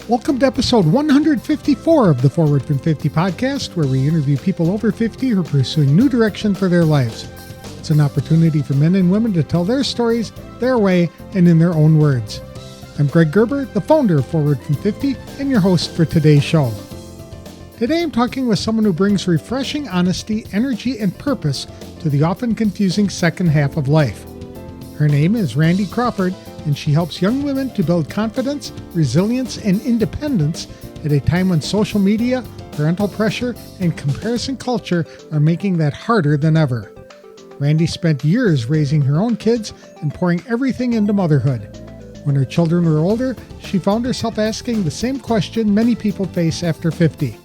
Welcome to episode 154 of the Forward from 50 podcast, where we interview people over 50 who are pursuing new direction for their lives. It's an opportunity for men and women to tell their stories, their way, and in their own words. I'm Greg Gerber, the founder of Forward from 50, and your host for today's show. Today I'm talking with someone who brings refreshing honesty, energy, and purpose to the often confusing second half of life. Her name is Randi Crawford, and she helps young women to build confidence, resilience, and independence at a time when social media, parental pressure, and comparison culture are making that harder than ever. Randi spent years raising her own kids and pouring everything into motherhood. When her children were older, she found herself asking the same question many people face after 50.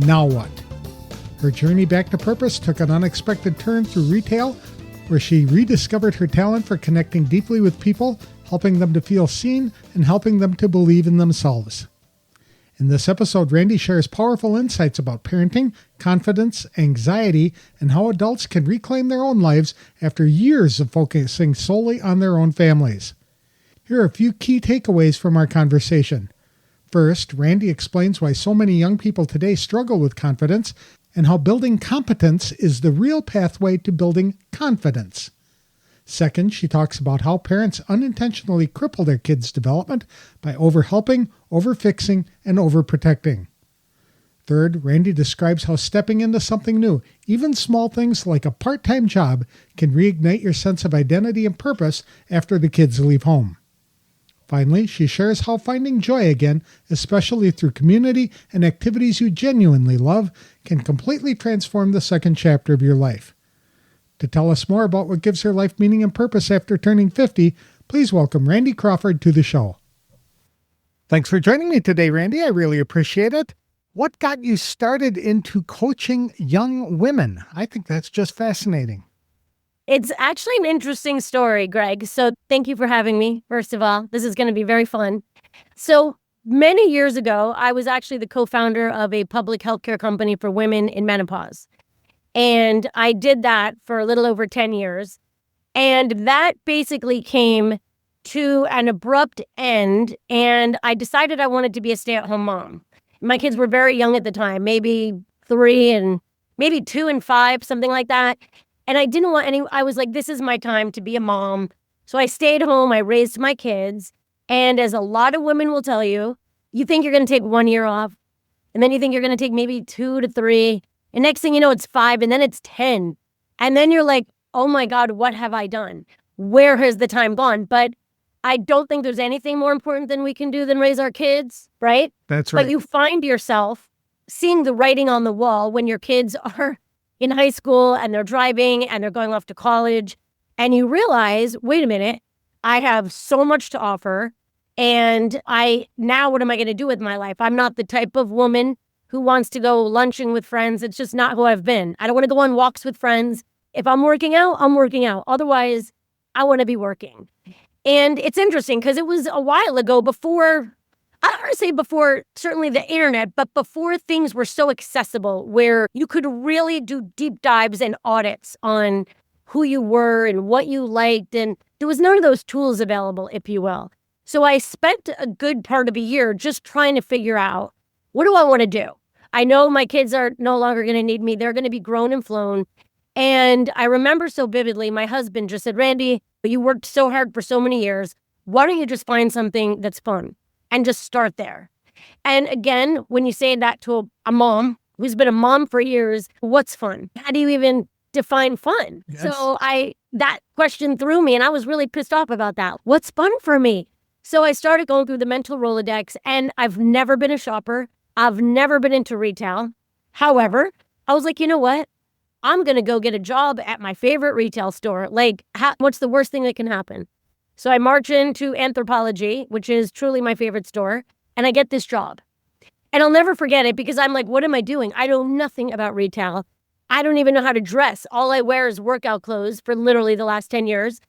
Now what? Her journey back to purpose took an unexpected turn through retail, where she rediscovered her talent for connecting deeply with people, helping them to feel seen, and helping them to believe in themselves. In this episode, Randi shares powerful insights about parenting, confidence, anxiety, and how adults can reclaim their own lives after years of focusing solely on their own families. Here are a few key takeaways from our conversation. First, Randi explains why so many young people today struggle with confidence and how building competence is the real pathway to building confidence. Second, she talks about how parents unintentionally cripple their kids' development by overhelping, overfixing, and overprotecting. Third, Randi describes how stepping into something new, even small things like a part-time job, can reignite your sense of identity and purpose after the kids leave home. Finally, she shares how finding joy again, especially through community and activities you genuinely love, can completely transform the second chapter of your life. To tell us more about what gives her life meaning and purpose after turning 50, please welcome Randi Crawford to the show. Thanks for joining me today, Randi. I really appreciate it. What got you started into coaching young women? I think that's just fascinating. It's actually an interesting story, Greg. So thank you for having me, first of all. This is going to be very fun. So many years ago, I was actually the co-founder of a public healthcare company for women in menopause. And I did that for a little over 10 years. And that basically came to an abrupt end. And I decided I wanted to be a stay-at-home mom. My kids were very young at the time, maybe 3 and maybe 2 and 5, something like that. And I didn't want I was like, this is my time to be a mom. So I stayed home, I raised my kids. And as a lot of women will tell you, you think you're going to take 1 year off. And then you think you're going to take maybe 2 to 3. And next thing you know, it's 5 and then it's 10. And then you're like, oh my God, what have I done? Where has the time gone? But I don't think there's anything more important than we can do than raise our kids, right? That's right. But you find yourself seeing the writing on the wall when your kids are in high school and they're driving and they're going off to college. And you realize, wait a minute, I have so much to offer. And now what am I going to do with my life? I'm not the type of woman who wants to go lunching with friends. It's just not who I've been. I don't want to go on walks with friends. If I'm working out, I'm working out. Otherwise, I want to be working. And it's interesting because it was a while ago before, I don't want to say before certainly the internet, but before things were so accessible where you could really do deep dives and audits on who you were and what you liked. And there was none of those tools available, if you will. So I spent a good part of a year just trying to figure out, what do I want to do? I know my kids are no longer going to need me. They're going to be grown and flown. And I remember so vividly, my husband just said, Randi, you worked so hard for so many years. Why don't you just find something that's fun and just start there? And again, when you say that to a mom who's been a mom for years, what's fun? How do you even define fun? Yes. So that question threw me and I was really pissed off about that. What's fun for me? So I started going through the mental Rolodex and I've never been a shopper. I've never been into retail. However, I was like, you know what? I'm going to go get a job at my favorite retail store. Like, what's the worst thing that can happen? So I march into Anthropologie, which is truly my favorite store, and I get this job. And I'll never forget it because I'm like, what am I doing? I know nothing about retail. I don't even know how to dress. All I wear is workout clothes for literally the last 10 years.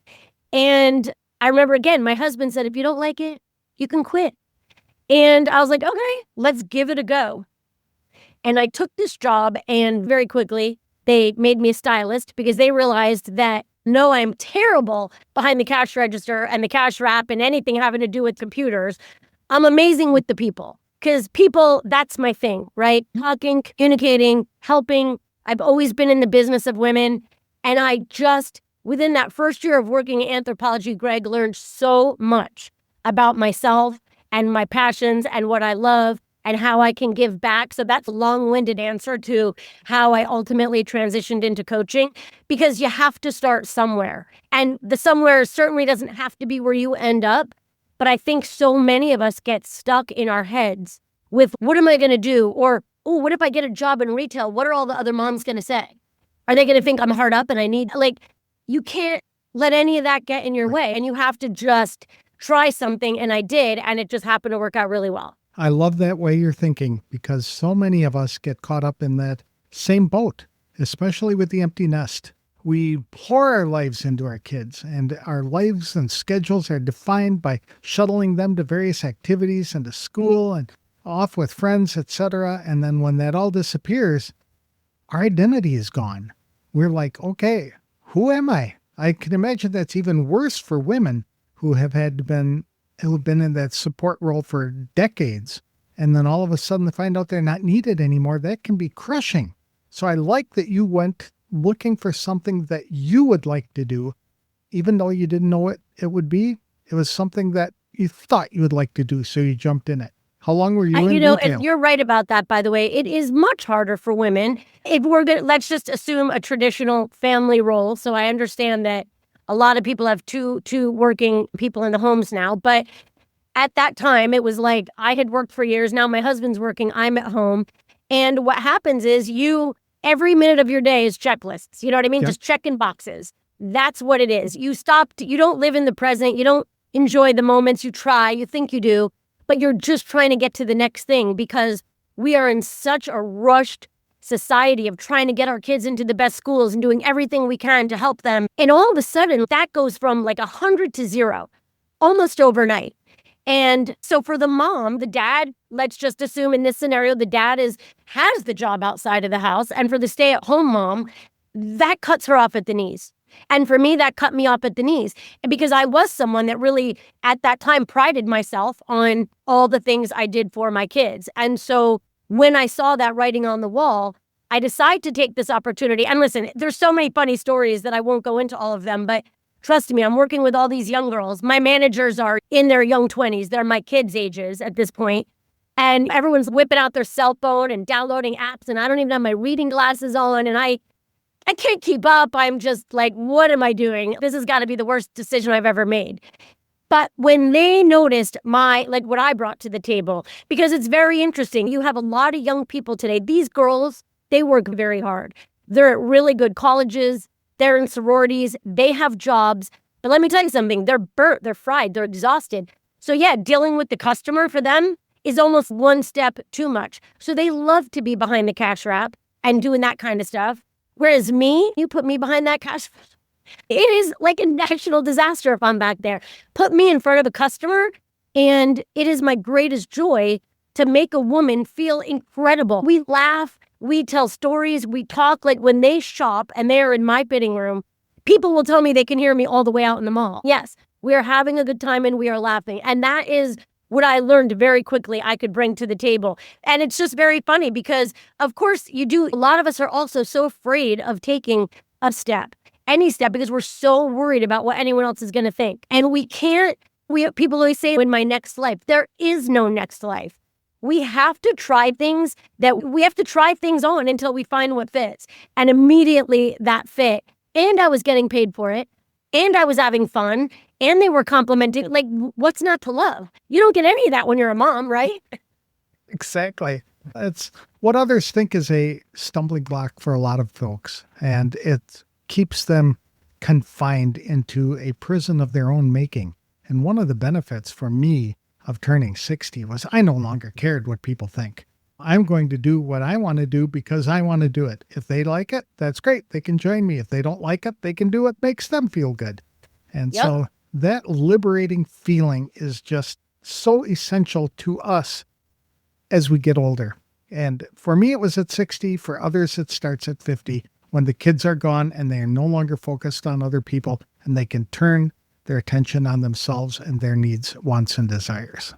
And I remember, again, my husband said, if you don't like it, you can quit. And I was like, okay, let's give it a go. And I took this job and very quickly they made me a stylist because they realized that, no, I'm terrible behind the cash register and the cash wrap and anything having to do with computers. I'm amazing with the people. Because people, that's my thing, right? Talking, communicating, helping. I've always been in the business of women. And I just, within that first year of working in anthropology, Greg, learned so much about myself and my passions and what I love and how I can give back. So that's a long-winded answer to how I ultimately transitioned into coaching, because you have to start somewhere. And the somewhere certainly doesn't have to be where you end up. But I think so many of us get stuck in our heads with, what am I going to do? Or, oh, what if I get a job in retail? What are all the other moms going to say? Are they going to think I'm hard up and I need, like, you can't let any of that get in your way. And you have to just try something. And I did. And it just happened to work out really well. I love that way you're thinking, because so many of us get caught up in that same boat, especially with the empty nest. We pour our lives into our kids, and our lives and schedules are defined by shuttling them to various activities and to school and off with friends, etc. And then when that all disappears, our identity is gone. We're like, okay, who am I? I can imagine that's even worse for women who have been in that support role for decades, and then all of a sudden they find out they're not needed anymore. That can be crushing. So I like that you went looking for something that you would like to do, even though you didn't know what it would be. It was something that you thought you would like to do, so you jumped in it. How long were you in retail? You're right about that, by the way. It is much harder for women. If we're going to, let's just assume a traditional family role. So I understand that a lot of people have two working people in the homes now. But at that time, it was like I had worked for years. Now my husband's working. I'm at home. And what happens is every minute of your day is checklists. You know what I mean? Yep. Just checking boxes. That's what it is. You don't live in the present. You don't enjoy the moments. You try. You think you do. But you're just trying to get to the next thing, because we are in such a rushed society of trying to get our kids into the best schools and doing everything we can to help them. And all of a sudden, that goes from like 100 to 0, almost overnight. And so for the mom, the dad, let's just assume in this scenario, the dad has the job outside of the house. And for the stay-at-home mom, that cuts her off at the knees. And for me, that cut me off at the knees. And because I was someone that really, at that time, prided myself on all the things I did for my kids. And so when I saw that writing on the wall, I decided to take this opportunity. And listen, there's so many funny stories that I won't go into all of them, but trust me, I'm working with all these young girls. My managers are in their young 20s. They're my kids' ages at this point. And everyone's whipping out their cell phone and downloading apps. And I don't even have my reading glasses on. And I can't keep up. I'm just like, what am I doing? This has got to be the worst decision I've ever made. But when they noticed what I brought to the table, because it's very interesting. You have a lot of young people today. These girls, they work very hard. They're at really good colleges. They're in sororities. They have jobs. But let me tell you something. They're burnt. They're fried. They're exhausted. So yeah, dealing with the customer for them is almost one step too much. So they love to be behind the cash wrap and doing that kind of stuff. Whereas me, you put me behind that cash, it is like a national disaster if I'm back there. Put me in front of a customer, and it is my greatest joy to make a woman feel incredible. We laugh, we tell stories, we talk. Like when they shop and they are in my fitting room, people will tell me they can hear me all the way out in the mall. Yes, we are having a good time and we are laughing. And that is what I learned very quickly I could bring to the table. And it's just very funny because, of course, a lot of us are also so afraid of taking a step, any step, because we're so worried about what anyone else is going to think. And people always say, in my next life, there is no next life. We have to try things on until we find what fits. And immediately that fit. And I was getting paid for it. And I was having fun. And they were complimenting. Like, what's not to love? You don't get any of that when you're a mom, right? Exactly. It's what others think is a stumbling block for a lot of folks. And it keeps them confined into a prison of their own making. And one of the benefits for me of turning 60 was I no longer cared what people think. I'm going to do what I want to do because I want to do it. If they like it, that's great. They can join me. If they don't like it, they can do what makes them feel good. And so that liberating feeling is just so essential to us as we get older. And for me, it was at 60. For others, it starts at 50, when the kids are gone and they are no longer focused on other people and they can turn their attention on themselves and their needs, wants, and desires.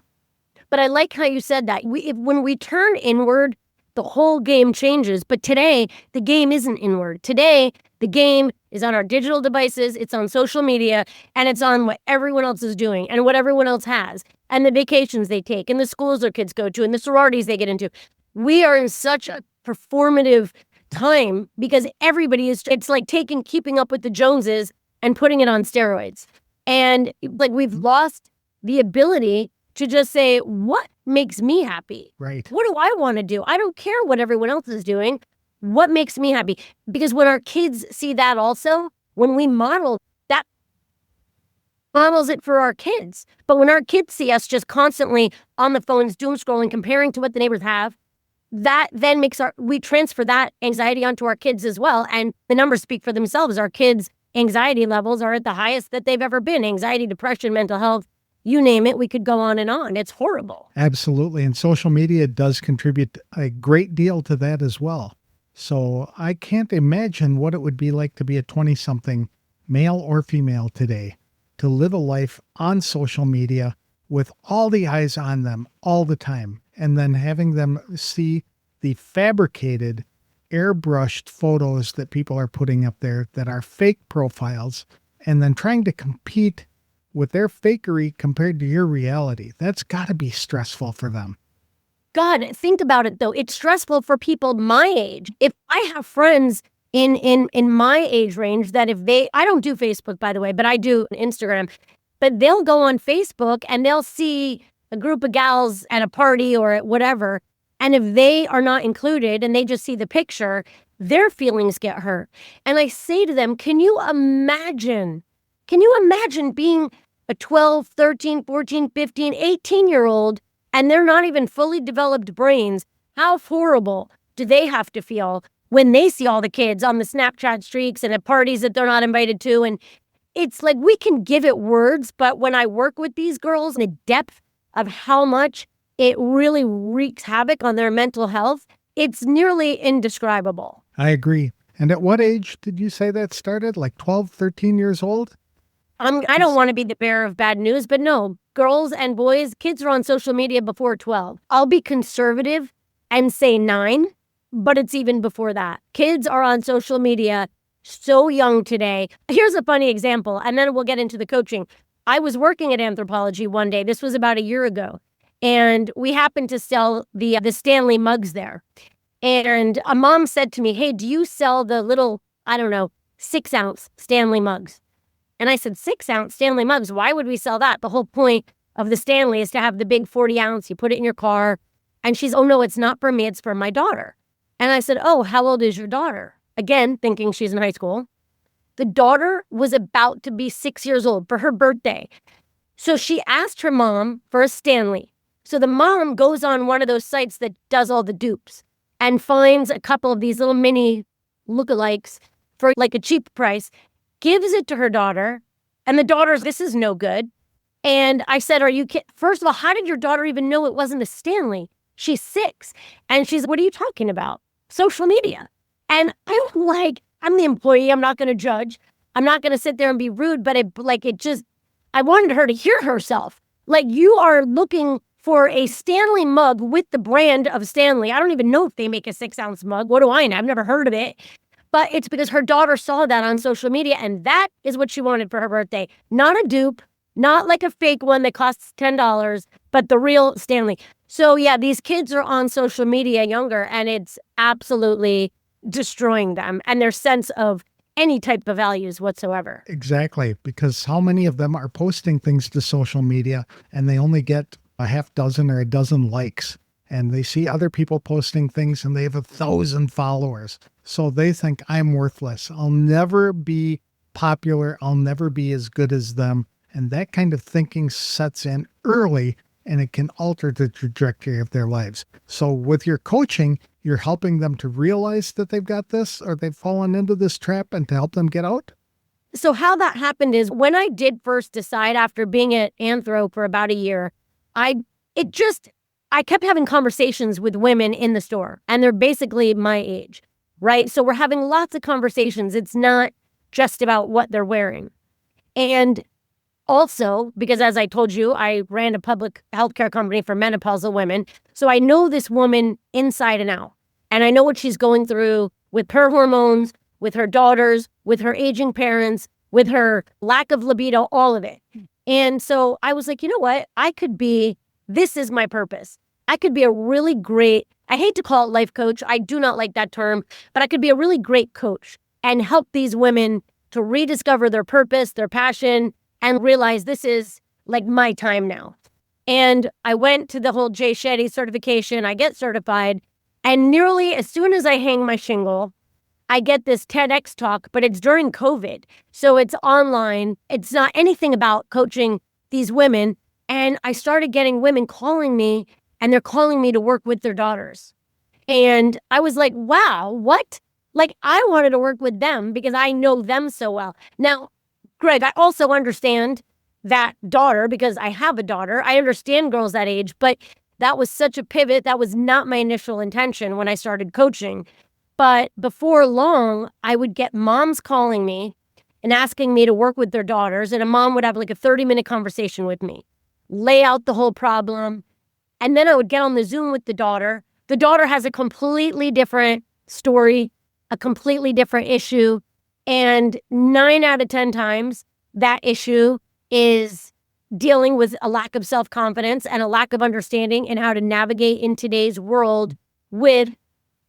But I like how you said that. When we turn inward, the whole game changes. But today, the game isn't inward. Today, the game is on our digital devices, it's on social media, and it's on what everyone else is doing and what everyone else has, and the vacations they take, and the schools their kids go to, and the sororities they get into. We are in such a performative time because it's like keeping up with the Joneses and putting it on steroids. And like we've lost the ability to just say, what makes me happy? Right. What do I want to do? I don't care what everyone else is doing. What makes me happy? Because when our kids see that also, when we model that, models it for our kids. But when our kids see us just constantly on the phones, doom scrolling, comparing to what the neighbors have, that then we transfer that anxiety onto our kids as well. And the numbers speak for themselves. Our kids' anxiety levels are at the highest that they've ever been. Anxiety, depression, mental health, you name it, we could go on and on. It's horrible. Absolutely. And social media does contribute a great deal to that as well. So I can't imagine what it would be like to be a 20-something, male or female today, to live a life on social media with all the eyes on them all the time, and then having them see the fabricated, airbrushed photos that people are putting up there that are fake profiles, and then trying to compete with their fakery compared to your reality. That's got to be stressful for them. God, think about it though. It's stressful for people my age. If I have friends in my age range that I don't do Facebook, by the way, but I do Instagram, but they'll go on Facebook and they'll see a group of gals at a party or at whatever. And if they are not included and they just see the picture, their feelings get hurt. And I say to them, can you imagine being a 12, 13, 14, 15, 18-year-old, and they're not even fully developed brains? How horrible do they have to feel when they see all the kids on the Snapchat streaks and at parties that they're not invited to? And it's like we can give it words, but when I work with these girls, the depth of how much it really wreaks havoc on their mental health, it's nearly indescribable. I agree. And at what age did you say that started? Like 12, 13 years old? I don't want to be the bearer of bad news, but no, girls and boys, kids are on social media before 12. I'll be conservative and say 9, but it's even before that. Kids are on social media so young today. Here's a funny example, and then we'll get into the coaching. I was working at Anthropologie one day. This was about a year ago, and we happened to sell the Stanley mugs there. And a mom said to me, hey, do you sell the little, 6-ounce Stanley mugs? And I said, 6-ounce Stanley mugs? Why would we sell that? The whole point of the Stanley is to have the big 40-ounce. You put it in your car. And she's, oh, no, it's not for me. It's for my daughter. And I said, oh, how old is your daughter? Again, thinking she's in high school. The daughter was about to be 6 years old for her birthday. So she asked her mom for a Stanley. So the mom goes on one of those sites that does all the dupes and finds a couple of these little mini lookalikes for like a cheap price, gives it to her daughter, and the daughter's, this is no good. And I said, are you kidding? First of all, how did your daughter even know it wasn't a Stanley? She's 6. And she's, what are you talking about? Social media. And I'm the employee. I'm not going to judge. I'm not going to sit there and be rude, but I wanted her to hear herself. Like, you are looking for a Stanley mug with the brand of Stanley. I don't even know if they make a 6-ounce mug. What do I know? I've never heard of it. But it's because her daughter saw that on social media, and that is what she wanted for her birthday. Not a dupe, not like a fake one that costs $10, but the real Stanley. So yeah, these kids are on social media younger, and it's absolutely destroying them and their sense of any type of values whatsoever. Exactly, because how many of them are posting things to social media and they only get a half dozen or a dozen likes, and they see other people posting things and they have 1,000 followers. So they think, I'm worthless. I'll never be popular. I'll never be as good as them. And that kind of thinking sets in early, and it can alter the trajectory of their lives. So with your coaching, you're helping them to realize that they've got this, or they've fallen into this trap, and to help them get out? So how that happened is when I did first decide after being at Anthro for about a year, I kept having conversations with women in the store, and they're basically my age, right? So we're having lots of conversations. It's not just about what they're wearing. And Also, because as I told you, I ran a public healthcare company for menopausal women. So I know this woman inside and out. And I know what she's going through with her hormones, with her daughters, with her aging parents, with her lack of libido, all of it. And so I was like, you know what? This is my purpose. I could be a really great, I hate to call it life coach. I do not like that term, but I could be a really great coach and help these women to rediscover their purpose, their passion, and realize this is like my time now. And I went to the whole Jay Shetty certification. I get certified. And nearly as soon as I hang my shingle, I get this TEDx talk, but it's during COVID. So it's online. It's not anything about coaching these women. And I started getting women calling me, and they're calling me to work with their daughters. And I was like, wow, what? Like, I wanted to work with them because I know them so well. Now, Greg, I also understand that daughter because I have a daughter. I understand girls that age, but that was such a pivot. That was not my initial intention when I started coaching. But before long, I would get moms calling me and asking me to work with their daughters. And a mom would have like a 30-minute conversation with me, lay out the whole problem. And then I would get on the Zoom with the daughter. The daughter has a completely different story, a completely different issue. And 9 out of 10 times, that issue is dealing with a lack of self-confidence and a lack of understanding and how to navigate in today's world with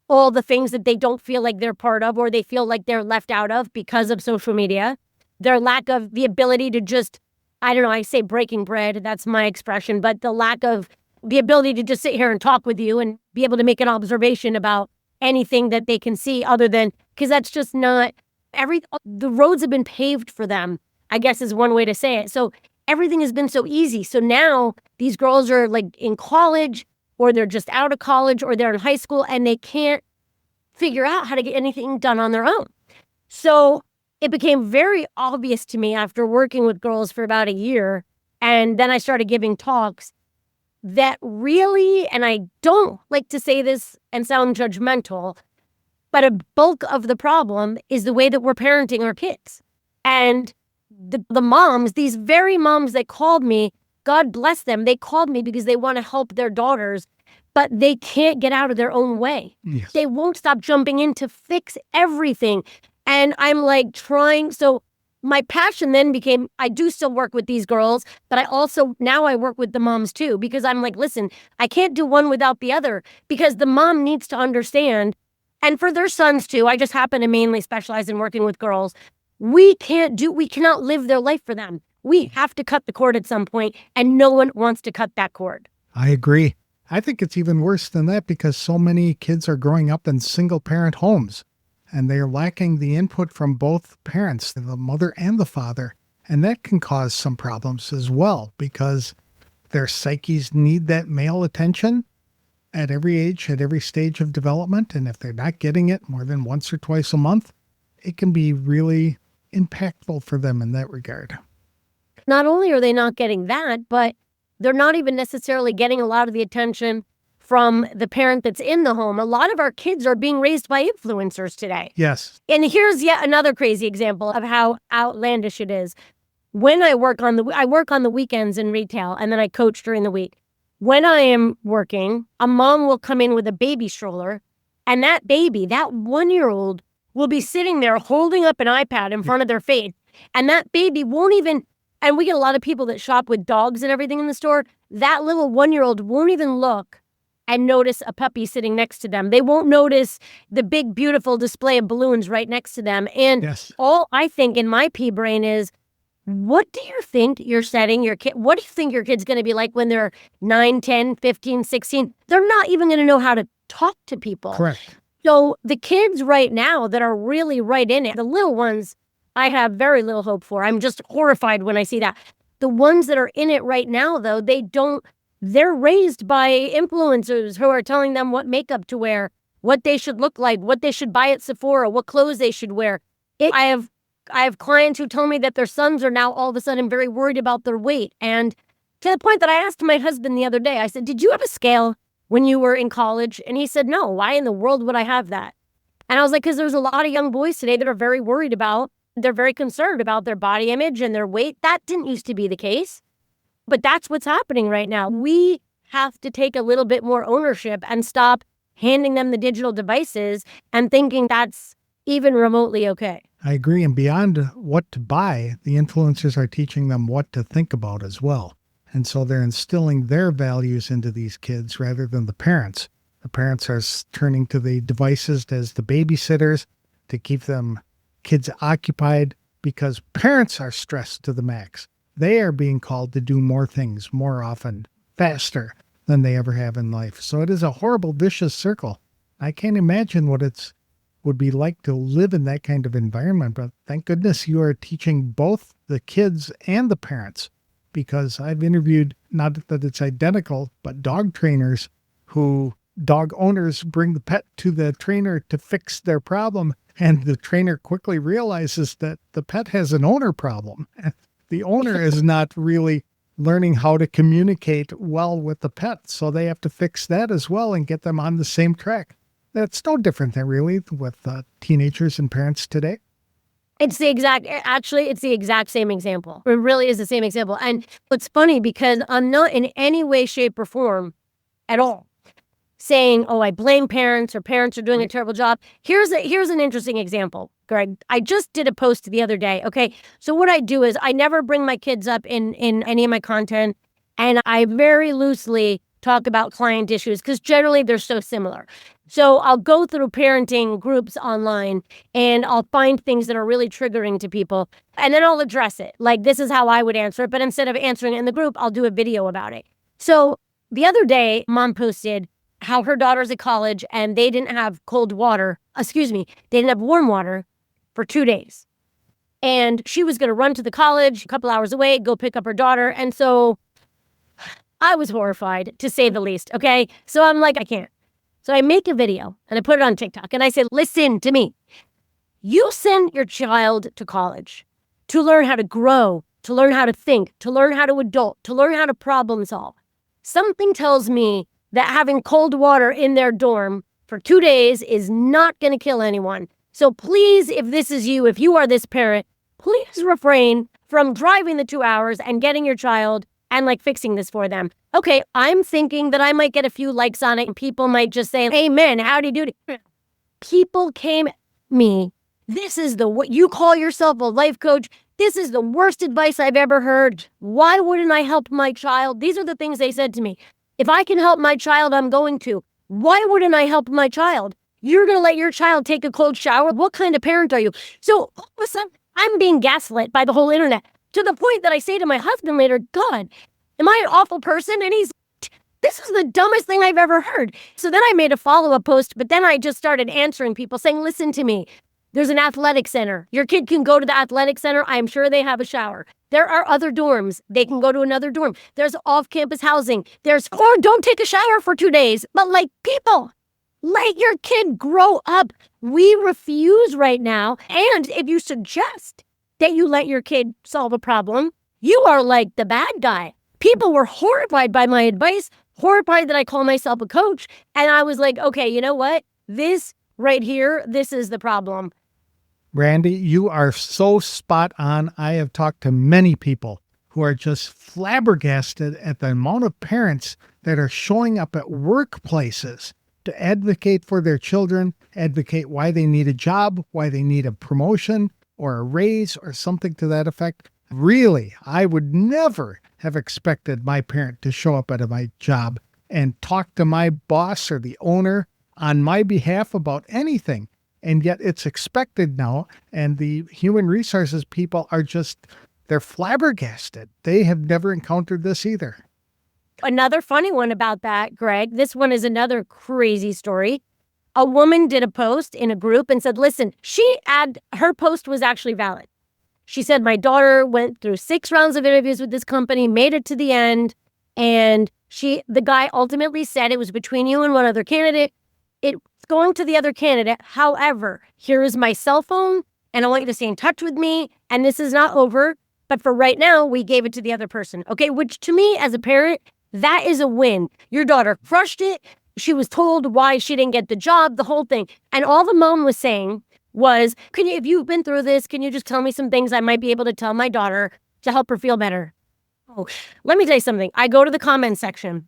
all the things that they don't feel like they're part of or they feel like they're left out of because of social media. Their lack of the ability to just, I don't know, I say breaking bread, that's my expression, but the lack of the ability to just sit here and talk with you and be able to make an observation about anything that they can see other than, because that's just not, the roads have been paved for them, I guess is one way to say it. So everything has been so easy. So now these girls are like in college or they're just out of college or they're in high school and they can't figure out how to get anything done on their own. So it became very obvious to me after working with girls for about a year. And then I started giving talks that really, and I don't like to say this and sound judgmental, but a bulk of the problem is the way that we're parenting our kids. And the moms, these very moms that called me, God bless them, they called me because they want to help their daughters, but they can't get out of their own way. Yes. They won't stop jumping in to fix everything. And I'm like trying, so my passion then became, I do still work with these girls, but now I work with the moms too, because I'm like, listen, I can't do one without the other because the mom needs to understand. And for their sons too, I just happen to mainly specialize in working with girls. We cannot live their life for them. We have to cut the cord at some point, and no one wants to cut that cord. I agree. I think it's even worse than that because so many kids are growing up in single-parent homes, and they're lacking the input from both parents, the mother and the father. And that can cause some problems as well because their psyches need that male attention at every age, at every stage of development. And if they're not getting it more than once or twice a month, it can be really impactful for them in that regard. Not only are they not getting that, but they're not even necessarily getting a lot of the attention from the parent that's in the home. A lot of our kids are being raised by influencers today. Yes. And here's yet another crazy example of how outlandish it is. When I work on the weekends in retail, and then I coach during the week. When I am working, a mom will come in with a baby stroller, and that baby, that 1-year-old, will be sitting there holding up an iPad in front of their face. And that baby won't even, and we get a lot of people that shop with dogs and everything in the store, that little 1-year-old won't even look and notice a puppy sitting next to them. They won't notice the big, beautiful display of balloons right next to them. And Yes. all I think in my pea brain is, what do you think you're setting your kid? What do you think your kid's going to be like when they're 9, 10, 15, 16? They're not even going to know how to talk to people. Correct. So the kids right now that are really right in it, the little ones, I have very little hope for. I'm just horrified when I see that. The ones that are in it right now, though, they're raised by influencers who are telling them what makeup to wear, what they should look like, what they should buy at Sephora, what clothes they should wear. I have clients who tell me that their sons are now all of a sudden very worried about their weight. And to the point that I asked my husband the other day, I said, did you have a scale when you were in college? And he said, no. Why in the world would I have that? And I was like, because there's a lot of young boys today that are very worried about They're very concerned about their body image and their weight. That didn't used to be the case, but that's what's happening right now. We have to take a little bit more ownership and stop handing them the digital devices and thinking that's even remotely okay. I agree. And beyond what to buy, the influencers are teaching them what to think about as well. And so they're instilling their values into these kids rather than the parents. The parents are turning to the devices as the babysitters to keep them kids occupied because parents are stressed to the max. They are being called to do more things more often, faster than they ever have in life. So it is a horrible, vicious circle. I can't imagine what it's would be like to live in that kind of environment. But thank goodness you are teaching both the kids and the parents, because I've interviewed, not that it's identical, but dog trainers dog owners bring the pet to the trainer to fix their problem. And the trainer quickly realizes that the pet has an owner problem. The owner is not really learning how to communicate well with the pet. So they have to fix that as well and get them on the same track. That's no different than really with teenagers and parents today. It's the exact same example. It really is the same example. And it's funny because I'm not in any way, shape, or form at all saying, oh, I blame parents or parents are doing a terrible job. Here's an interesting example, Greg. I just did a post the other day. Okay. So what I do is I never bring my kids up in any of my content. And I very loosely talk about client issues because generally they're so similar. So I'll go through parenting groups online and I'll find things that are really triggering to people and then I'll address it. Like, this is how I would answer it. But instead of answering it in the group, I'll do a video about it. So the other day, mom posted how her daughter's at college and they didn't have they didn't have warm water for 2 days. And she was going to run to the college a couple hours away, go pick up her daughter. And so I was horrified, to say the least. Okay. So I'm like, I can't. So I make a video and I put it on TikTok and I said, listen to me. You send your child to college to learn how to grow, to learn how to think, to learn how to adult, to learn how to problem solve. Something tells me that having cold water in their dorm for 2 days is not going to kill anyone. So please, if this is you, if you are this parent, please refrain from driving the 2 hours and getting your child and fixing this for them. Okay, I'm thinking that I might get a few likes on it and people might just say, amen, howdy doody. People came at me. This is what you call yourself a life coach. This is the worst advice I've ever heard. Why wouldn't I help my child? These are the things they said to me. If I can help my child, I'm going to. Why wouldn't I help my child? You're going to let your child take a cold shower? What kind of parent are you? So all of a sudden, I'm being gaslit by the whole internet to the point that I say to my husband later, God, am I an awful person? And he's, this is the dumbest thing I've ever heard. So then I made a follow-up post, but then I just started answering people saying, listen to me. There's an athletic center. Your kid can go to the athletic center. I'm sure they have a shower. There are other dorms. They can go to another dorm. There's off-campus housing. Or don't take a shower for 2 days. But people, let your kid grow up. We refuse right now. And if you suggest that you let your kid solve a problem, you are like the bad guy. People were horrified by my advice, horrified that I call myself a coach. And I was like, okay, you know what? This right here, this is the problem. Randi, you are so spot on. I have talked to many people who are just flabbergasted at the amount of parents that are showing up at workplaces to advocate for their children, advocate why they need a job, why they need a promotion or a raise or something to that effect. Really, I would never have expected my parent to show up at my job and talk to my boss or the owner on my behalf about anything. And yet it's expected now. And the human resources people are they're flabbergasted. They have never encountered this either. Another funny one about that, Greg, this one is another crazy story. A woman did a post in a group and said, listen, her post was actually valid. She said, my daughter went through 6 rounds of interviews with this company, made it to the end. And the guy ultimately said it was between you and one other candidate. It's going to the other candidate. However, here is my cell phone and I want you to stay in touch with me. And this is not over. But for right now, we gave it to the other person. Okay, which to me as a parent, that is a win. Your daughter crushed it. She was told why she didn't get the job, the whole thing. And all the mom was saying was, if you've been through this, can you just tell me some things I might be able to tell my daughter to help her feel better? Oh, let me tell you something. I go to the comment section.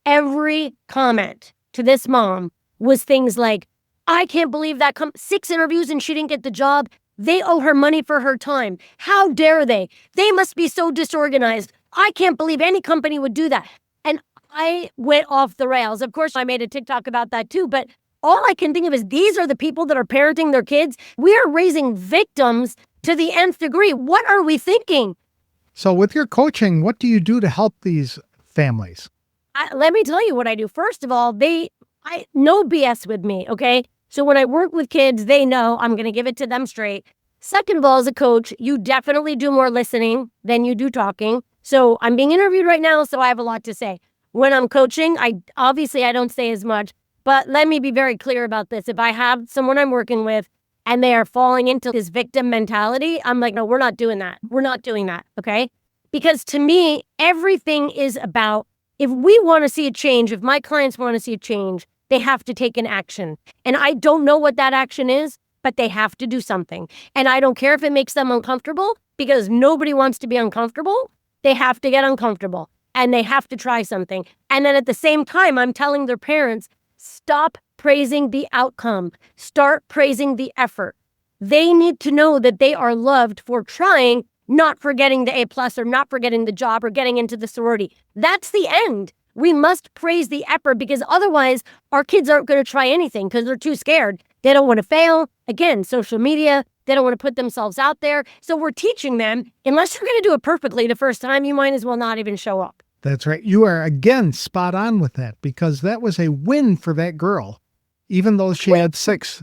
Every comment to this mom was things like, I can't believe that 6 interviews and she didn't get the job. They owe her money for her time. How dare they? They must be so disorganized. I can't believe any company would do that. And I went off the rails. Of course, I made a TikTok about that too, but all I can think of is these are the people that are parenting their kids. We are raising victims to the nth degree. What are we thinking? So with your coaching, what do you do to help these families? Let me tell you what I do. First of all, no BS with me, okay? So when I work with kids, they know I'm going to give it to them straight. Second of all, as a coach, you definitely do more listening than you do talking. So I'm being interviewed right now, so I have a lot to say. When I'm coaching, I don't say as much, but let me be very clear about this. If I have someone I'm working with and they are falling into this victim mentality, I'm like, no, we're not doing that. We're not doing that, okay? Because to me, everything is about, if we want to see a change, if my clients want to see a change, they have to take an action. And I don't know what that action is, but they have to do something. And I don't care if it makes them uncomfortable, because nobody wants to be uncomfortable. They have to get uncomfortable and they have to try something. And then at the same time, I'm telling their parents, stop praising the outcome. Start praising the effort. They need to know that they are loved for trying, not for getting the A+ or not for getting the job or getting into the sorority. That's the end. We must praise the effort, because otherwise our kids aren't going to try anything because they're too scared. They don't want to fail. Again, social media, they don't want to put themselves out there. So we're teaching them, unless you're going to do it perfectly the first time, you might as well not even show up. That's right. You are, again, spot on with that, because that was a win for that girl, even though she had six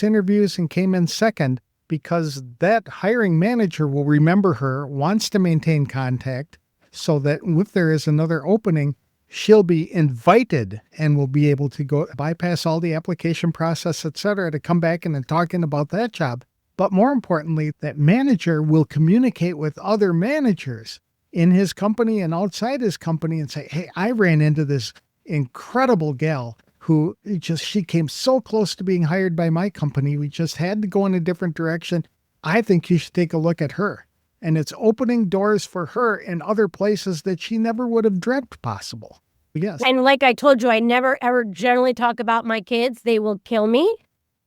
interviews and came in second, because that hiring manager will remember her, wants to maintain contact, so that if there is another opening, she'll be invited and will be able to go bypass all the application process, et cetera, to come back and talking about that job. But more importantly, that manager will communicate with other managers in his company and outside his company and say, hey, I ran into this incredible gal who she came so close to being hired by my company. We just had to go in a different direction. I think you should take a look at her. And it's opening doors for her in other places that she never would have dreamt possible. Yes. And like I told you, I never ever generally talk about my kids. They will kill me.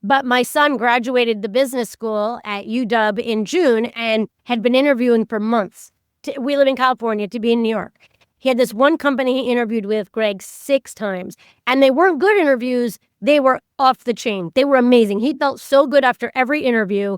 But my son graduated the business school at UW in June and had been interviewing for months. We live in California, to be in New York. He had this one company he interviewed with, Greg, 6 times. And they weren't good interviews. They were off the chain. They were amazing. He felt so good after every interview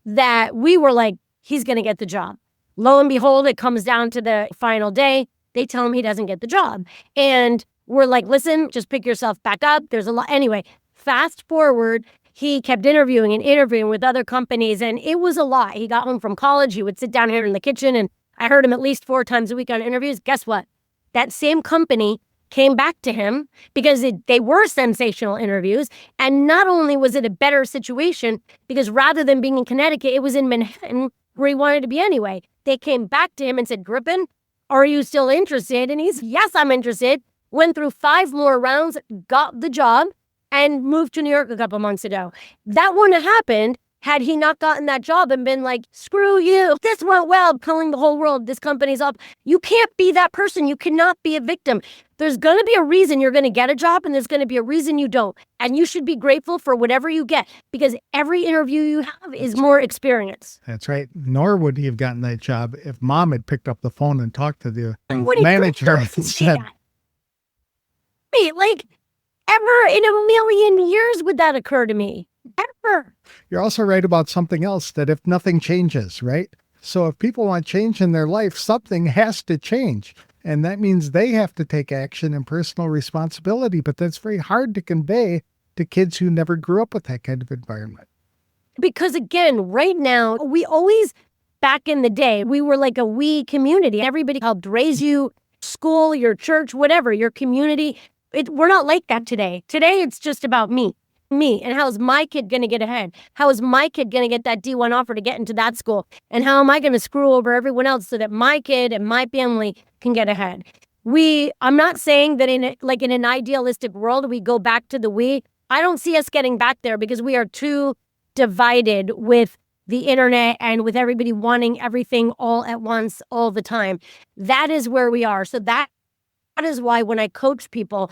that we were like, he's going to get the job. Lo and behold, it comes down to the final day. They tell him he doesn't get the job. And we're like, listen, just pick yourself back up. There's a lot. Anyway, fast forward, he kept interviewing with other companies. And it was a lot. He got home from college. He would sit down here in the kitchen. And I heard him at least 4 times a week on interviews. Guess what? That same company came back to him because they were sensational interviews. And not only was it a better situation, because rather than being in Connecticut, it was in Manhattan, where he wanted to be anyway. They came back to him and said, Griffin, are you still interested? And he's, yes, I'm interested. Went through 5 more rounds, got the job, and moved to New York a couple months ago. That wouldn't have happened had he not gotten that job and been like, screw you, this went well, telling the whole world this company's up. You can't be that person. You cannot be a victim. There's going to be a reason you're going to get a job, and there's going to be a reason you don't. And you should be grateful for whatever you get, because every interview you have is more experience. That's right. Nor would he have gotten that job if mom had picked up the phone and talked to the manager and said, wait, like, ever in a million years would that occur to me? Ever. You're also right about something else, that if nothing changes, right? So if people want change in their life, something has to change. And that means they have to take action and personal responsibility. But that's very hard to convey to kids who never grew up with that kind of environment. Because again, right now, back in the day, we were like a we community. Everybody helped raise you, school, your church, whatever, your community. We're not like that today. Today, it's just about me. And how is my kid going to get ahead? How is my kid going to get that D1 offer to get into that school? And how am I going to screw over everyone else so that my kid and my family can get ahead? I'm not saying that in an idealistic world, we go back to the we. I don't see us getting back there, because we are too divided with the internet and with everybody wanting everything all at once, all the time. That is where we are. So that is why when I coach people,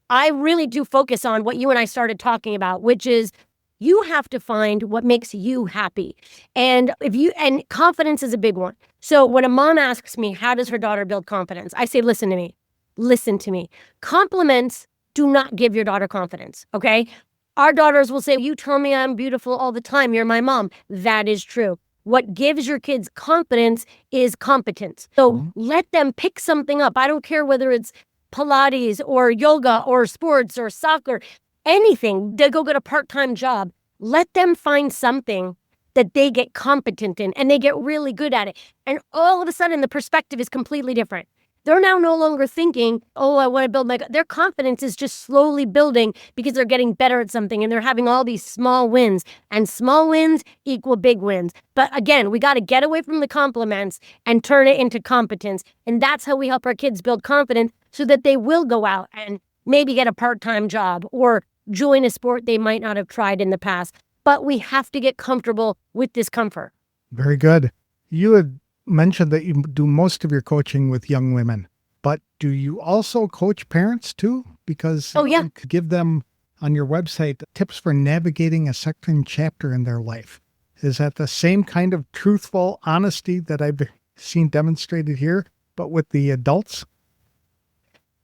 I really do focus on what you and I started talking about, which is you have to find what makes you happy. And confidence is a big one. So when a mom asks me, how does her daughter build confidence? I say, listen to me. Listen to me. Compliments do not give your daughter confidence. Okay. Our daughters will say, you tell me I'm beautiful all the time. You're my mom. That is true. What gives your kids confidence is competence. So let them pick something up. I don't care whether it's Pilates or yoga or sports or soccer, anything. They go get a part-time job. Let them find something that they get competent in and they get really good at it. And all of a sudden, the perspective is completely different. They're now no longer thinking, oh, I want to build their confidence is just slowly building because they're getting better at something and they're having all these small wins, and small wins equal big wins. But again, we got to get away from the compliments and turn it into competence. And that's how we help our kids build confidence so that they will go out and maybe get a part-time job or join a sport they might not have tried in the past. But we have to get comfortable with discomfort. Very good. You had mentioned that you do most of your coaching with young women, but do you also coach parents too? Because you could give them on your website tips for navigating a second chapter in their life. Is that the same kind of truthful honesty that I've seen demonstrated here, but with the adults?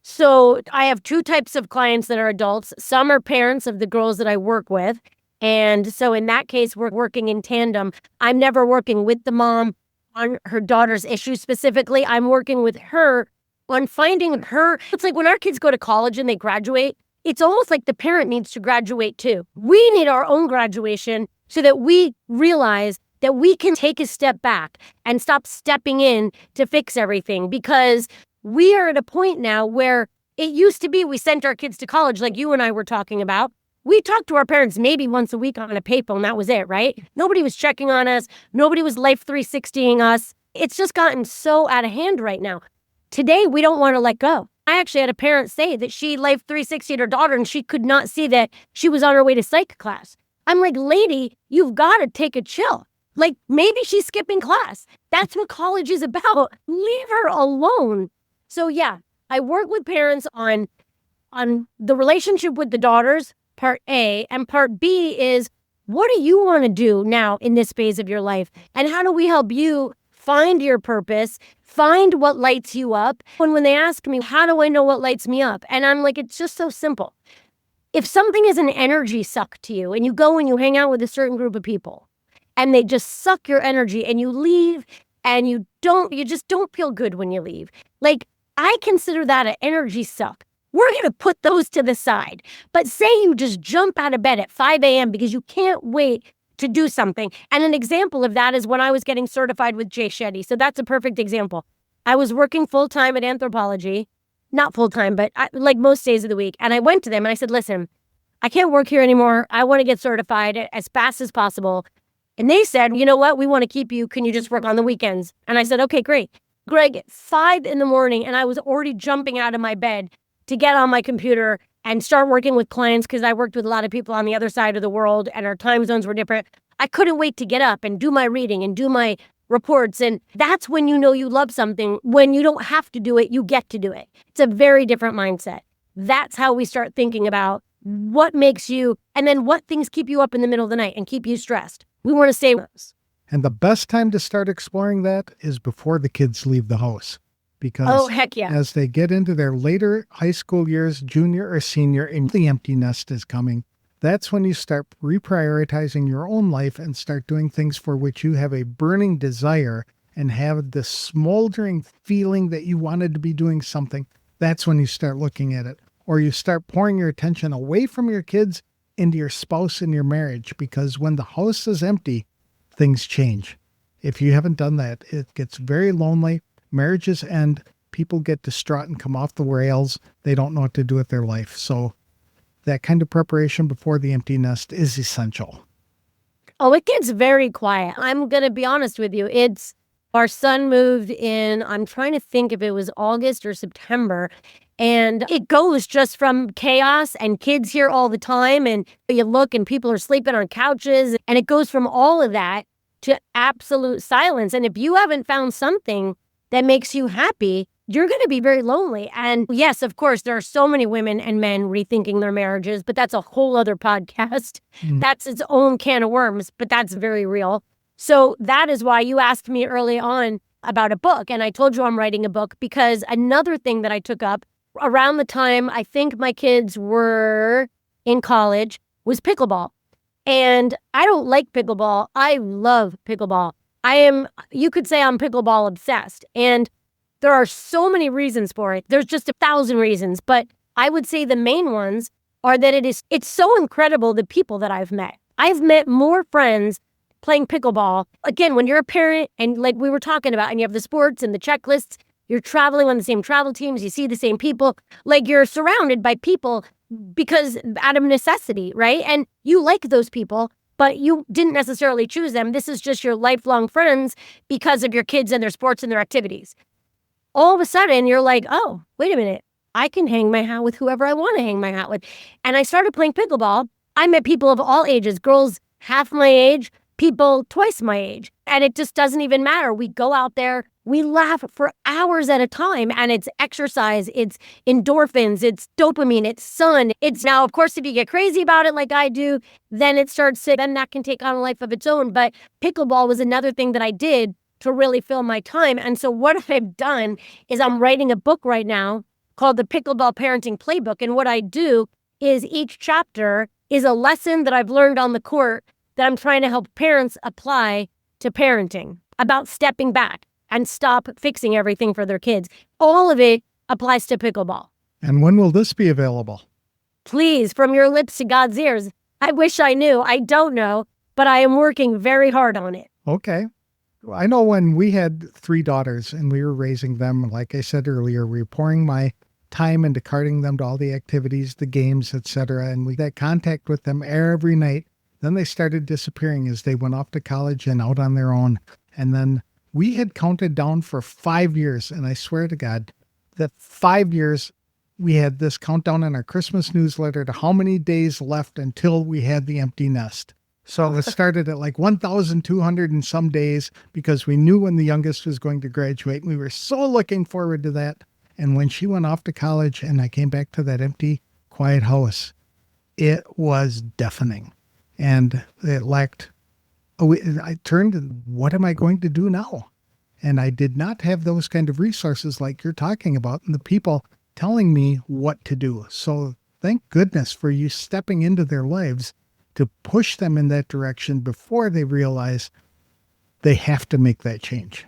So I have two types of clients that are adults. Some are parents of the girls that I work with. And so in that case, we're working in tandem. I'm never working with the mom on her daughter's issue specifically. I'm working with her on finding her. It's like when our kids go to college and they graduate, it's almost like the parent needs to graduate too. We need our own graduation so that we realize that we can take a step back and stop stepping in to fix everything, because we are at a point now where it used to be we sent our kids to college like you and I were talking about. We talked to our parents maybe once a week on a paper, and that was it, right? Nobody was checking on us. Nobody was life 360ing us. It's just gotten so out of hand right now. Today, we don't want to let go. I actually had a parent say that she life 360'd her daughter and she could not see that she was on her way to psych class. I'm like, lady, you've got to take a chill. Like, maybe she's skipping class. That's what college is about. Leave her alone. So yeah, I work with parents on the relationship with the daughters, part A, and part B is, what do you want to do now in this phase of your life? And how do we help you find your purpose, find what lights you up? And when they ask me, how do I know what lights me up? And I'm like, it's just so simple. If something is an energy suck to you and you go and you hang out with a certain group of people and they just suck your energy and you leave and you just don't feel good when you leave. Like, I consider that an energy suck. We're going to put those to the side. But say you just jump out of bed at 5 a.m. because you can't wait to do something. And an example of that is when I was getting certified with Jay Shetty. So that's a perfect example. I was working full-time at Anthropology, not full-time, but like most days of the week. And I went to them and I said, listen, I can't work here anymore. I want to get certified as fast as possible. And they said, you know what? We want to keep you. Can you just work on the weekends? And I said, okay, great. Greg, 5 a.m, and I was already jumping out of my bed to get on my computer and start working with clients, because I worked with a lot of people on the other side of the world and our time zones were different. I couldn't wait to get up and do my reading and do my reports. And that's when you know you love something. When you don't have to do it, you get to do it. It's a very different mindset. That's how we start thinking about what makes you, and then what things keep you up in the middle of the night and keep you stressed. We want to stay with those. And the best time to start exploring that is before the kids leave the house. Because heck yeah, as they get into their later high school years, junior or senior, and the empty nest is coming, that's when you start reprioritizing your own life and start doing things for which you have a burning desire and have this smoldering feeling that you wanted to be doing something. That's when you start looking at it. Or you start pouring your attention away from your kids into your spouse and your marriage, because when the house is empty, things change. If you haven't done that, it gets very lonely. Marriages end, people get distraught and come off the rails. They don't know what to do with their life. So that kind of preparation before the empty nest is essential. Oh, it gets very quiet. I'm going to be honest with you. Our son moved in, I'm trying to think if it was August or September. And it goes just from chaos and kids here all the time. And you look and people are sleeping on couches. And it goes from all of that to absolute silence. And if you haven't found something that makes you happy, you're going to be very lonely. And yes, of course, there are so many women and men rethinking their marriages, but that's a whole other podcast. That's its own can of worms, but that's very real. So that is why you asked me early on about a book. And I told you I'm writing a book because another thing that I took up around the time I think my kids were in college was pickleball. And I don't like pickleball. I love pickleball. You could say I'm pickleball obsessed. And there are so many reasons for it. There's just 1,000 reasons. But I would say the main ones are that it's so incredible the people that I've met. I've met more friends playing pickleball. Again, when you're a parent and like we were talking about, and you have the sports and the checklists, you're traveling on the same travel teams, you see the same people, like you're surrounded by people because out of necessity, right? And you like those people, but you didn't necessarily choose them. This is just your lifelong friends because of your kids and their sports and their activities. All of a sudden, you're like, oh, wait a minute. I can hang my hat with whoever I want to hang my hat with. And I started playing pickleball. I met people of all ages, girls half my age, people twice my age. And it just doesn't even matter. We go out there, we laugh for hours at a time, and it's exercise, it's endorphins, it's dopamine, it's sun. It's now, of course, if you get crazy about it like I do, then then that can take on a life of its own. But pickleball was another thing that I did to really fill my time. And so what I've done is I'm writing a book right now called the Pickleball Parenting Playbook. And what I do is each chapter is a lesson that I've learned on the court that I'm trying to help parents apply to parenting about stepping back and stop fixing everything for their kids. All of it applies to pickleball. And when will this be available? Please, from your lips to God's ears. I wish I knew. I don't know, but I am working very hard on it. Okay. I know when we had 3 daughters and we were raising them, like I said earlier, we were pouring my time into carting them to all the activities, the games, etc. And we got contact with them every night. Then they started disappearing as they went off to college and out on their own. And then we had counted down for 5 years. And I swear to God, that 5 years, we had this countdown in our Christmas newsletter to how many days left until we had the empty nest. So it started at like 1,200 and some days because we knew when the youngest was going to graduate. We were so looking forward to that. And when she went off to college and I came back to that empty, quiet house, it was deafening. And it lacked, I turned and what am I going to do now? And I did not have those kind of resources like you're talking about and the people telling me what to do. So thank goodness for you stepping into their lives to push them in that direction before they realize they have to make that change.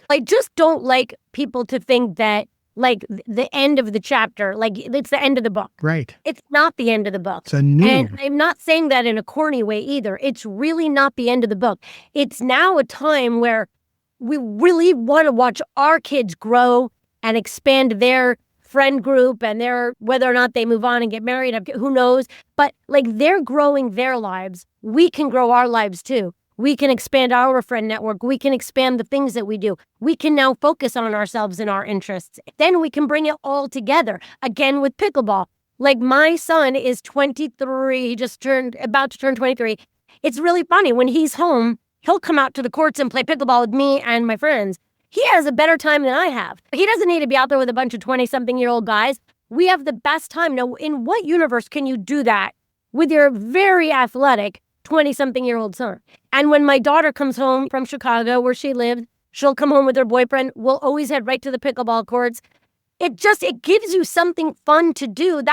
I just don't like people to think that like the end of the chapter, like it's the end of the book. Right. It's not the end of the book. It's a new. And I'm not saying that in a corny way either. It's really not the end of the book. It's now a time where we really want to watch our kids grow and expand their friend group and whether or not they move on and get married, who knows? But like they're growing their lives. We can grow our lives too. We can expand our friend network. We can expand the things that we do. We can now focus on ourselves and our interests. Then we can bring it all together. Again, with pickleball. Like my son is 23, he just about to turn 23. It's really funny. When he's home, he'll come out to the courts and play pickleball with me and my friends. He has a better time than I have. He doesn't need to be out there with a bunch of 20-something-year-old guys. We have the best time. Now, in what universe can you do that with your very athletic 20-something-year-old son? And when my daughter comes home from Chicago, where she lived, she'll come home with her boyfriend. We'll always head right to the pickleball courts. It gives you something fun to do.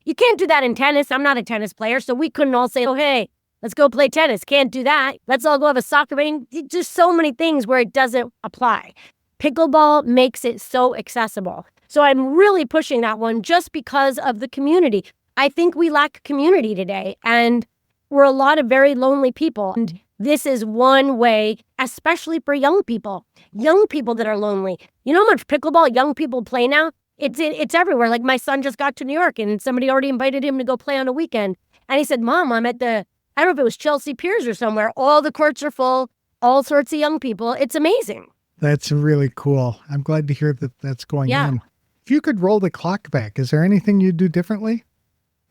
You can't do that in tennis. I'm not a tennis player, so we couldn't all say, oh, hey, let's go play tennis. Can't do that. Let's all go have a soccer game. Just so many things where it doesn't apply. Pickleball makes it so accessible. So I'm really pushing that one just because of the community. I think we lack community today, and we're a lot of very lonely people. And this is one way, especially for young people that are lonely. You know how much pickleball young people play now? It's everywhere. Like my son just got to New York and somebody already invited him to go play on a weekend. And he said, Mom, I'm at I don't know if it was Chelsea Piers or somewhere. All the courts are full. all sorts of young people. It's amazing. That's really cool. I'm glad to hear that that's going Yeah. on. If you could roll the clock back, is there anything you'd do differently?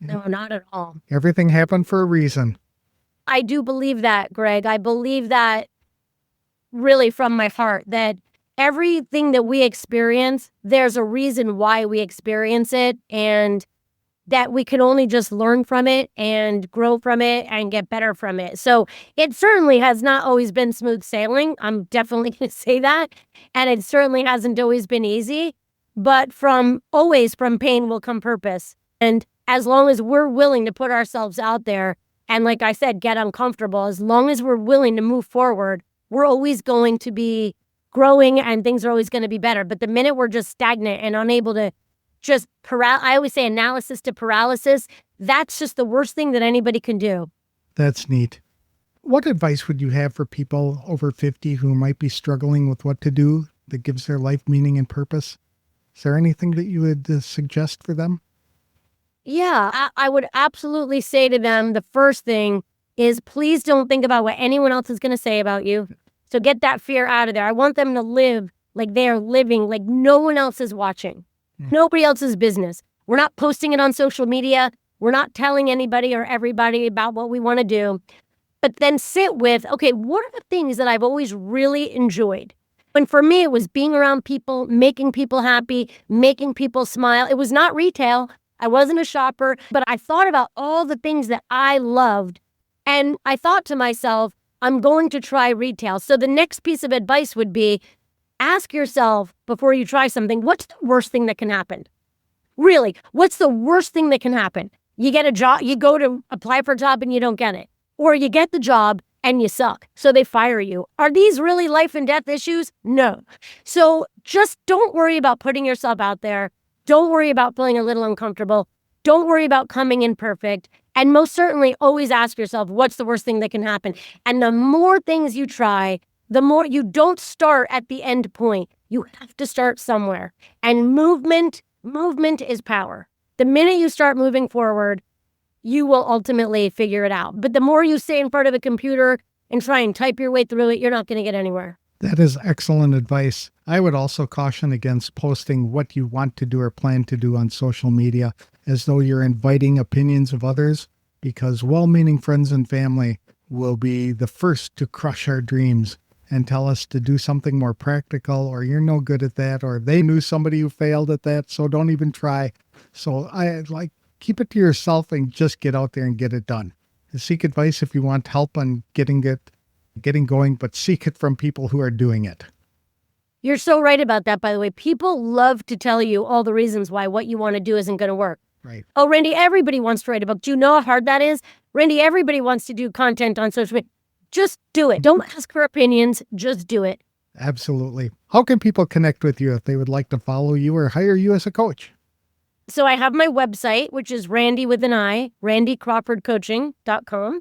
No, not at all. Everything happened for a reason. I do believe that, Greg. I believe that really from my heart, that everything that we experience, there's a reason why we experience it, and that we can only just learn from it and grow from it and get better from it. So it certainly has not always been smooth sailing. I'm definitely going to say that. And it certainly hasn't always been easy, but from pain will come purpose. And as long as we're willing to put ourselves out there and, like I said, get uncomfortable, as long as we're willing to move forward, we're always going to be growing and things are always going to be better. But the minute we're just stagnant and unable to I always say analysis to paralysis, that's just the worst thing that anybody can do. That's neat. What advice would you have for people over 50 who might be struggling with what to do that gives their life meaning and purpose? Is there anything that you would suggest for them? Yeah, I would absolutely say to them, the first thing is please don't think about what anyone else is going to say about you. So get that fear out of there. I want them to live like they are living, like no one else is watching. Nobody else's business. We're not posting it on social media. We're not telling anybody or everybody about what we want to do. But then sit with, okay, what are the things that I've always really enjoyed? And for me, it was being around people, making people happy, making people smile. It was not retail. I wasn't a shopper, but I thought about all the things that I loved. And I thought to myself, I'm going to try retail. So the next piece of advice would be, ask yourself before you try something, what's the worst thing that can happen? Really, what's the worst thing that can happen? You get a job, you go to apply for a job and you don't get it. Or you get the job and you suck, so they fire you. Are these really life and death issues? No. So just don't worry about putting yourself out there. Don't worry about feeling a little uncomfortable. Don't worry about coming in perfect. And most certainly always ask yourself, what's the worst thing that can happen? And the more things you try, the more you don't start at the end point. You have to start somewhere. And movement is power. The minute you start moving forward, you will ultimately figure it out. But the more you stay in front of a computer and try and type your way through it, you're not going to get anywhere. That is excellent advice. I would also caution against posting what you want to do or plan to do on social media as though you're inviting opinions of others, because well-meaning friends and family will be the first to crush our dreams and tell us to do something more practical, or you're no good at that, or they knew somebody who failed at that, so don't even try. So keep it to yourself and just get out there and get it done. Seek advice if you want help on getting going, but seek it from people who are doing it. You're so right about that, by the way. People love to tell you all the reasons why what you want to do isn't going to work. Right. Oh, Randi, everybody wants to write a book. Do you know how hard that is? Randi, everybody wants to do content on social media. Just do it. Don't ask for opinions. Just do it. Absolutely. How can people connect with you if they would like to follow you or hire you as a coach? So I have my website, which is Randi with an I, RandiCrawfordCoaching.com.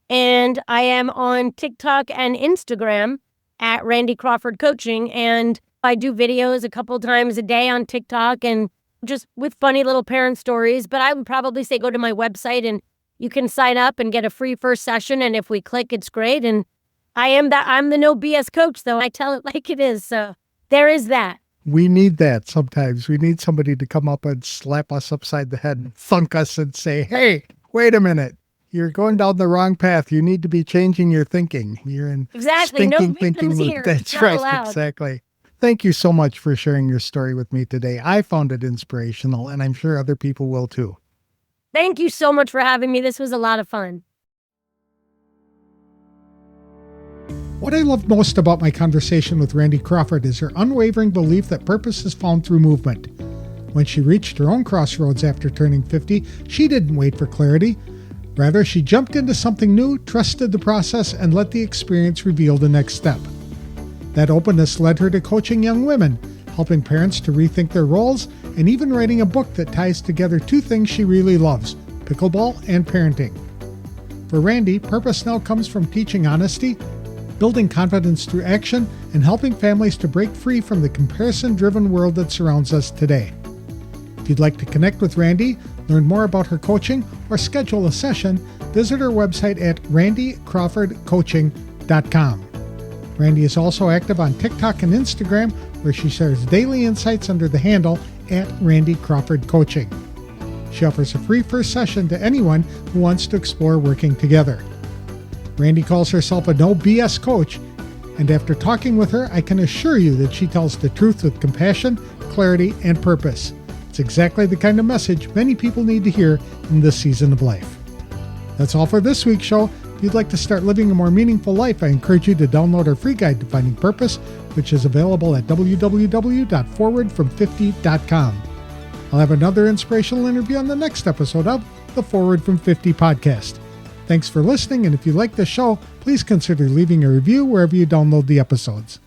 And I am on TikTok and Instagram at Randi Crawford Coaching. And I do videos a couple times a day on TikTok and just with funny little parent stories. But I would probably say go to my website and you can sign up and get a free first session. And if we click, it's great. And I'm the no BS coach, though. I tell it like it is. So there is that. We need that sometimes. We need somebody to come up and slap us upside the head and thunk us and say, hey, wait a minute. You're going down the wrong path. You need to be changing your thinking. You're in exactly no thinking mood. Here. That's right. Allowed. Exactly. Thank you so much for sharing your story with me today. I found it inspirational, and I'm sure other people will too. Thank you so much for having me. This was a lot of fun. What I love most about my conversation with Randi Crawford is her unwavering belief that purpose is found through movement. When she reached her own crossroads after turning 50, she didn't wait for clarity. Rather, she jumped into something new, trusted the process, and let the experience reveal the next step. That openness led her to coaching young women, helping parents to rethink their roles, and even writing a book that ties together two things she really loves, pickleball and parenting. For Randi, purpose now comes from teaching honesty, building confidence through action, and helping families to break free from the comparison-driven world that surrounds us today. If you'd like to connect with Randi, learn more about her coaching, or schedule a session, visit her website at RandiCrawfordCoaching.com. Randi is also active on TikTok and Instagram, where she shares daily insights under the handle @Randi Crawford Coaching. She offers a free first session to anyone who wants to explore working together. Randi calls herself a no BS coach, and after talking with her, I can assure you that she tells the truth with compassion, clarity, and purpose. It's exactly the kind of message many people need to hear in this season of life. That's all for this week's show. If you'd like to start living a more meaningful life, I encourage you to download our free guide to finding purpose, which is available at www.forwardfrom50.com. I'll have another inspirational interview on the next episode of the Forward from 50 podcast. Thanks for listening, and if you like the show, please consider leaving a review wherever you download the episodes.